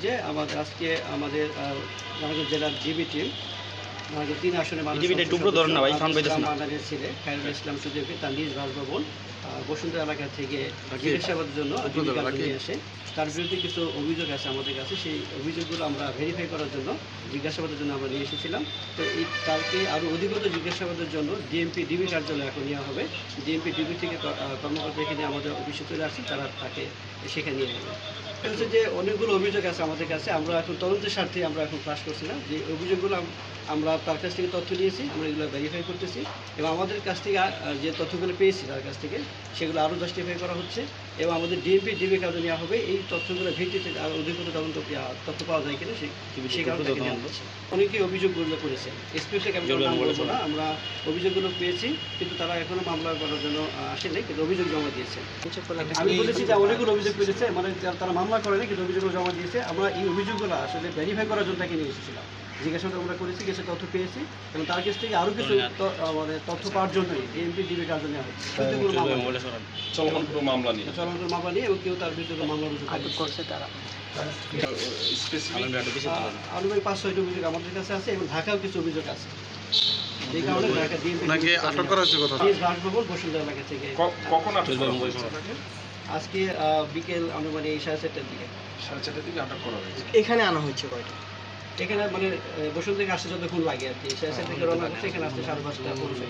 যে আমাদের আজকে আমাদের নারায়ণগঞ্জ জেলার জিবি টিম নারায়ণগঞ্জ 3 আসনে ছেলে খায়রুল ইসলাম সুজয়কে তার নিজ বাসভবন বসুন্ধরা এলাকা থেকে জিজ্ঞাসাবাদের জন্য নিয়ে আসে। তার বিরুদ্ধে কিছু অভিযোগ আছে আমাদের কাছে, সেই অভিযোগগুলো আমরা ভেরিফাই করার জন্য জিজ্ঞাসাবাদের জন্য আমরা নিয়ে এসেছিলাম। তো এই তাকে আরও অধিকতর জিজ্ঞাসাবাদের জন্য ডিএমপি ডিবি কার্যালয়ে এখন নেওয়া হবে। ডিএমপি ডিবি থেকে কর্মকর্তা এখানে আমাদের অফিসে চলে আসছে, তারা তাকে সেখানে নিয়ে যাবে। হচ্ছে যে অনেকগুলো অভিযোগ আছে আমাদের কাছে, আমরা এখন তদন্তের স্বার্থে আমরা এখন পাস করছি না। যে অভিযোগগুলো আমরা তার কাছ থেকে তথ্য নিয়েছি, আমরা এগুলো ভেরিফাই করতেছি এবং আমাদের কাছ থেকে যে তথ্যগুলো পেয়েছি তার কাছ থেকে সেগুলো আরও জাস্টিফাই করা হচ্ছে এবং আমাদের ডিএমপি ডিবি কার্ডে নেওয়া হবে। এই তথ্যগুলো ভিত্তিতে আরও অধিকতর তদন্ত তথ্য পাওয়া যায় কিনা সেই কারণে নেওয়া হচ্ছে। অনেকেই অভিযোগগুলো করেছে, স্পেশালি আমি নাম বলবো না, আমরা অভিযোগগুলো পেয়েছি কিন্তু তারা এখনও মামলা করার জন্য আসেনি, কিন্তু অভিযোগ জমা দিয়েছে। আমি বলেছি যে অনেকগুলো অভিযোগ পেয়েছে, মানে তারা মামলা করেনি কিন্তু অভিযোগগুলো জমা দিয়েছে। আমরা এই অভিযোগগুলো আসলে ভেরিফাই করার জন্য তাকে নিয়ে এসেছিলাম, জিজ্ঞাসাবাদ আমরা করেছি, কিছু তথ্য পেয়েছি এবং তার কাছ থেকে আরও কিছু মানে তথ্য পাওয়ার জন্যই ডিএমপি ডিবি কার্য নেওয়া হচ্ছে। চলমান মামলা নিয়ে এবং কেউ তার বিরুদ্ধে মামলা রুজু করছে তারা আনুমানিক 5-6টি অভিযোগ আমাদের কাছে আছে এবং ঢাকাও কিছু অভিযোগ আছে। এই কারণে ঢাকা ডিএমপি আটক করা হয়েছে কথা বাসভবন বসুন্ধরা এলাকা থেকে। কখন আজকে বিকেল আনুমানিক 4:30টার দিকে। 4:30টার দিকে আটক করা হয়েছে। এখানে আনা হয়েছে কয়টা? এখানে মানে বসুন্ধরা থেকে আসতে যতক্ষণ লাগে আর কি, 4:30 থেকে রওনা করছে, এখানে আসতে 5:30 পৌঁছে।